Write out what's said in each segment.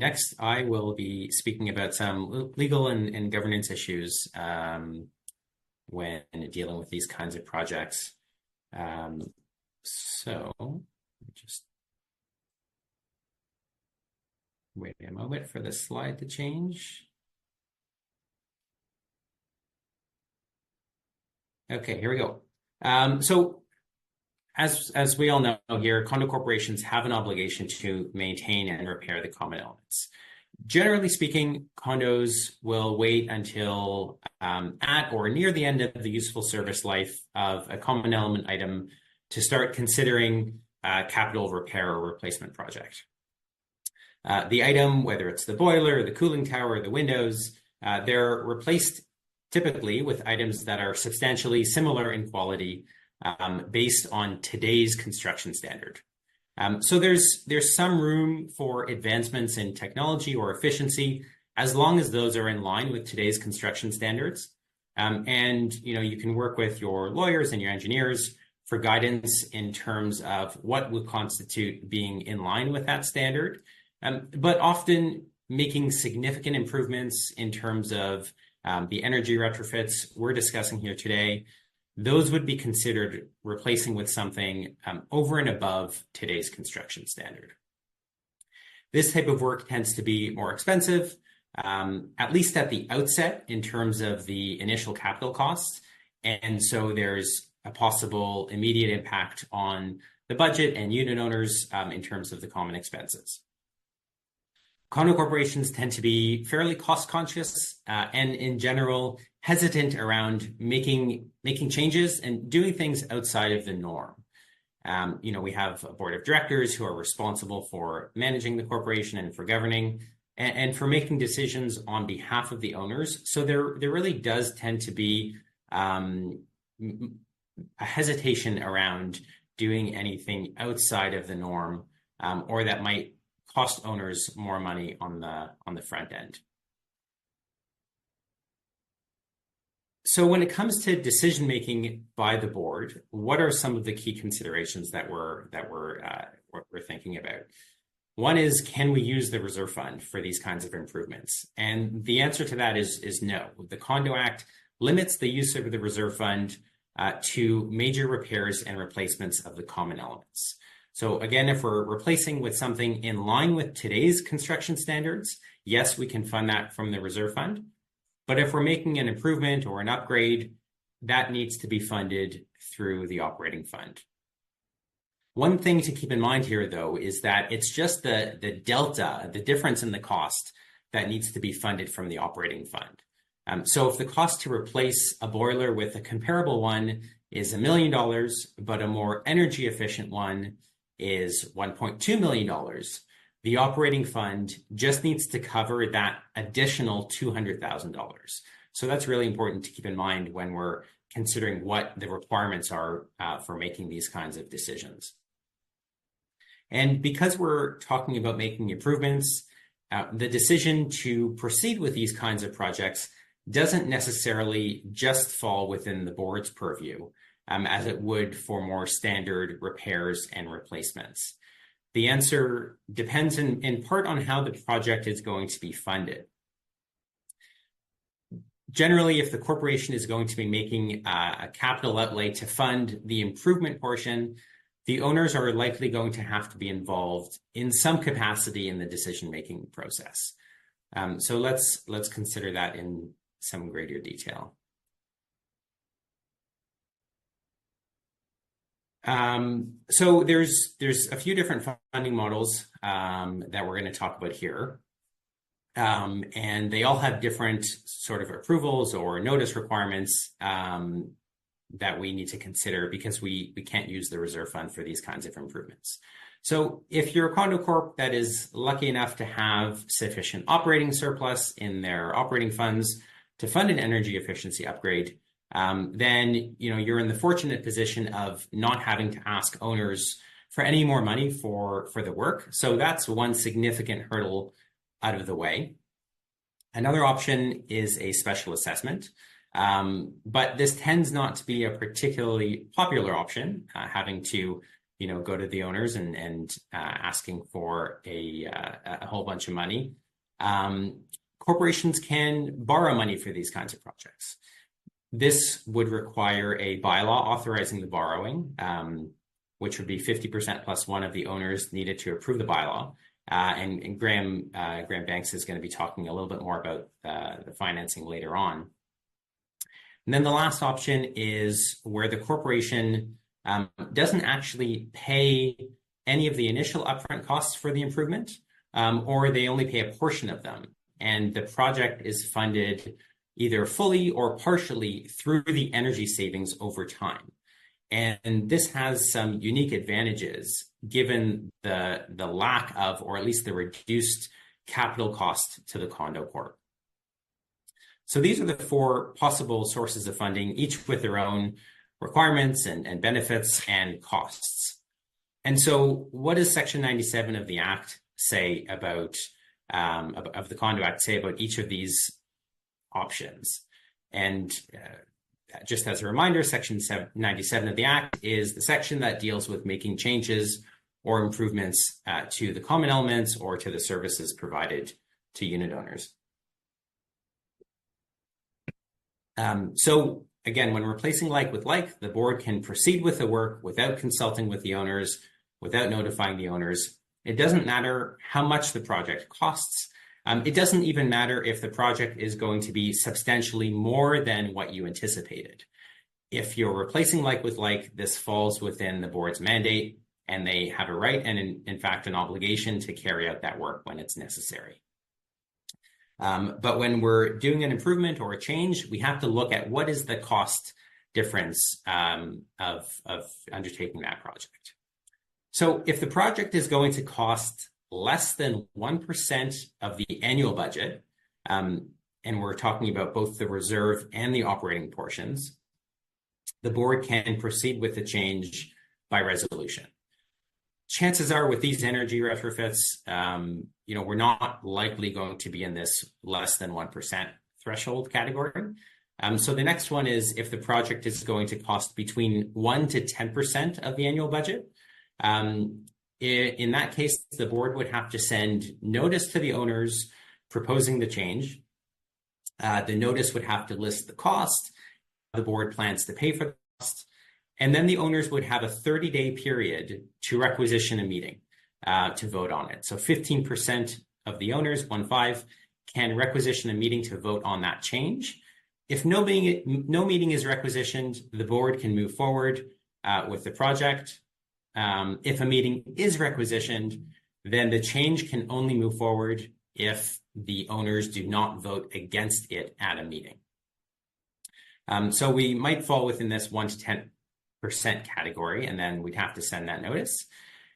Next, I will be speaking about some legal and governance issues when dealing with these kinds of projects. So just wait a moment for the slide to change. Okay, here we go. So as we all know here, condo corporations have an obligation to maintain and repair the common elements. Generally speaking, condos will wait until at or near the end of the useful service life of a common element item to start considering capital repair or replacement project. The item, whether it's the boiler, the cooling tower, the windows, they're replaced typically with items that are substantially similar in quality based on today's construction standard. So there's some room for advancements in technology or efficiency as long as those are in line with today's construction standards. And you can work with your lawyers and your engineers for guidance in terms of what would constitute being in line with that standard. But often making significant improvements in terms of the energy retrofits we're discussing here today, those would be considered replacing with something over and above today's construction standard. This type of work tends to be more expensive, at least at the outset in terms of the initial capital costs. And so there's a possible immediate impact on the budget and unit owners in terms of the common expenses. Condo corporations tend to be fairly cost conscious and in general hesitant around making changes and doing things outside of the norm. We have a board of directors who are responsible for managing the corporation and for governing and for making decisions on behalf of the owners. So there really does tend to be a hesitation around doing anything outside of the norm or that might cost owners more money on the front end. So when it comes to decision making by the board, what are some of the key considerations that we're thinking about? One is, can we use the reserve fund for these kinds of improvements? And the answer to that is no. The Condo Act limits the use of the reserve fund to major repairs and replacements of the common elements. So again, if we're replacing with something in line with today's construction standards, yes, we can fund that from the reserve fund. But if we're making an improvement or an upgrade, that needs to be funded through the operating fund. One thing to keep in mind here, though, is that it's just the delta, the difference in the cost that needs to be funded from the operating fund. So if the cost to replace a boiler with a comparable one is $1 million, but a more energy efficient one is $1.2 million, the operating fund just needs to cover that additional $200,000. So that's really important to keep in mind when we're considering what the requirements are for making these kinds of decisions. And because we're talking about making improvements, the decision to proceed with these kinds of projects doesn't necessarily just fall within the board's purview, as it would for more standard repairs and replacements. The answer depends in part on how the project is going to be funded. Generally, if the corporation is going to be making a capital outlay to fund the improvement portion, the owners are likely going to have to be involved in some capacity in the decision-making process. So let's consider that in some greater detail. So there's a few different funding models that we're going to talk about here. And they all have different sort of approvals or notice requirements that we need to consider because we can't use the reserve fund for these kinds of improvements. So if you're a condo corp that is lucky enough to have sufficient operating surplus in their operating funds to fund an energy efficiency upgrade, then you're in the fortunate position of not having to ask owners for any more money for the work. So that's one significant hurdle out of the way. Another option is a special assessment, but this tends not to be a particularly popular option, having to go to the owners and asking for a whole bunch of money. Corporations can borrow money for these kinds of projects. This would require a bylaw authorizing the borrowing, which would be 50% plus one of the owners needed to approve the bylaw. And Graham Banks is going to be talking a little bit more about the financing later on. And then the last option is where the corporation doesn't actually pay any of the initial upfront costs for the improvement, or they only pay a portion of them. And the project is funded either fully or partially through the energy savings over time. And this has some unique advantages given the lack of, or at least the reduced capital cost to the Condo Corp. So these are the four possible sources of funding, each with their own requirements and benefits and costs. And so what does Section 97 of the Act say about, of the Condo Act say about each of these options? And just as a reminder, Section 97 of the Act is the section that deals with making changes or improvements to the common elements or to the services provided to unit owners. So again, when replacing like with like, the board can proceed with the work without consulting with the owners, without notifying the owners. It doesn't matter how much the project costs. It doesn't even matter if the project is going to be substantially more than what you anticipated. If you're replacing like with like, this falls within the board's mandate, and they have a right and in fact an obligation to carry out that work when it's necessary. But when we're doing an improvement or a change, we have to look at what is the cost difference of undertaking that project. So if the project is going to cost less than 1% of the annual budget, and we're talking about both the reserve and the operating portions, the board can proceed with the change by resolution. Chances are with these energy retrofits, we're not likely going to be in this less than 1% threshold category. So the next one is if the project is going to cost between 1 to 10% of the annual budget. In that case, the board would have to send notice to the owners proposing the change. The notice would have to list the cost. The board plans to pay for the cost. And then the owners would have a 30-day period to requisition a meeting to vote on it. So 15% of the owners, 1/5, can requisition a meeting to vote on that change. If no meeting is requisitioned, the board can move forward with the project. If a meeting is requisitioned, then the change can only move forward if the owners do not vote against it at a meeting. So we might fall within this 1 to 10% category, and then we'd have to send that notice.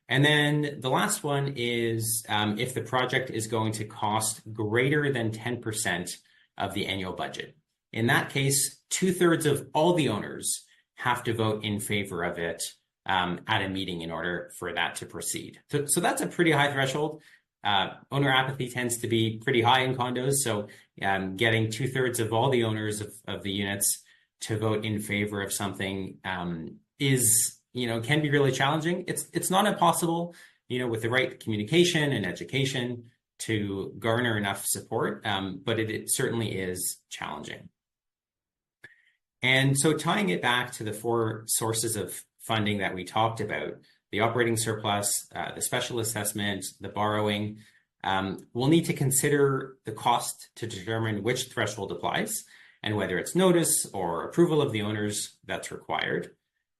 And then the last one is if the project is going to cost greater than 10% of the annual budget. In that case, 2/3 of all the owners have to vote in favor of it at a meeting in order for that to proceed. So that's a pretty high threshold. Owner apathy tends to be pretty high in condos. So getting 2/3 of all the owners of the units to vote in favor of something can be really challenging. It's not impossible, with the right communication and education to garner enough support, but it certainly is challenging. And so tying it back to the four sources of funding that we talked about, the operating surplus, the special assessment, the borrowing, we'll need to consider the cost to determine which threshold applies and whether it's notice or approval of the owners that's required.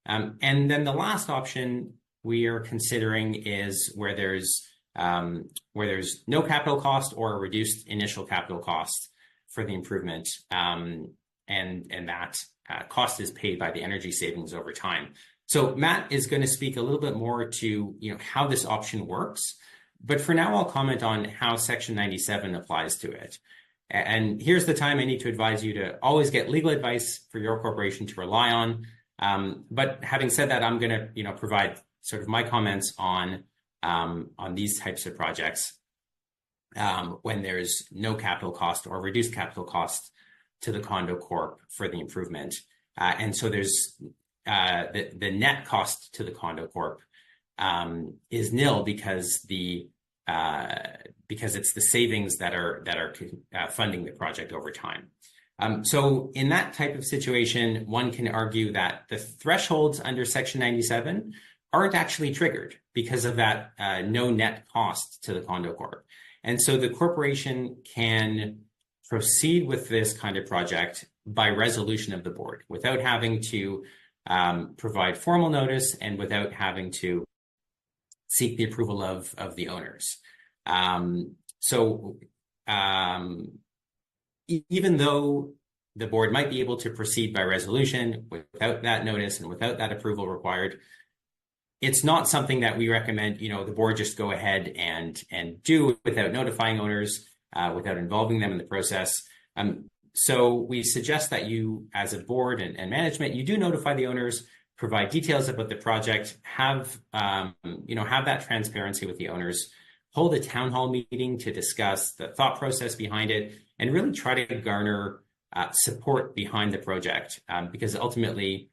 And then the last option we are considering is where there's no capital cost or a reduced initial capital cost for the improvement, and that cost is paid by the energy savings over time. So Matt is going to speak a little bit more to how this option works, but for now I'll comment on how Section 97 applies to it. And here's the time I need to advise you to always get legal advice for your corporation to rely on. But having said that, I'm going to provide sort of my comments on these types of projects when there's no capital cost or reduced capital cost to the Condo Corp for the improvement. And so there's the net cost to the Condo Corp is nil because because it's the savings that are funding the project over time. So in that type of situation, one can argue that the thresholds under Section 97 aren't actually triggered because of that no net cost to the condo corp. And so the corporation can proceed with this kind of project by resolution of the board without having to provide formal notice and without having to seek the approval of the owners. Even though the board might be able to proceed by resolution without that notice and without that approval required, it's not something that we recommend, the board just go ahead and do without notifying owners, without involving them in the process. So we suggest that you, as a board and management, you do notify the owners, provide details about the project, have that transparency with the owners, hold a town hall meeting to discuss the thought process behind it, and really try to garner support behind the project, because ultimately,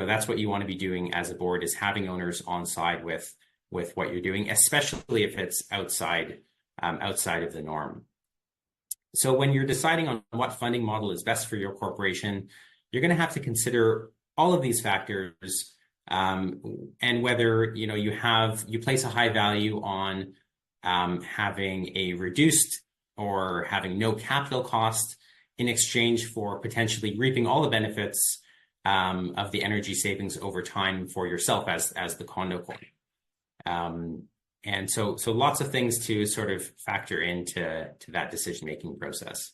that's what you want to be doing as a board, is having owners on side with what you're doing, especially if it's outside of the norm. So when you're deciding on what funding model is best for your corporation, you're going to have to consider all of these factors, and whether you place a high value on having a reduced or having no capital cost in exchange for potentially reaping all the benefits of the energy savings over time for yourself as the condo corp. And so lots of things to sort of factor into that decision-making process.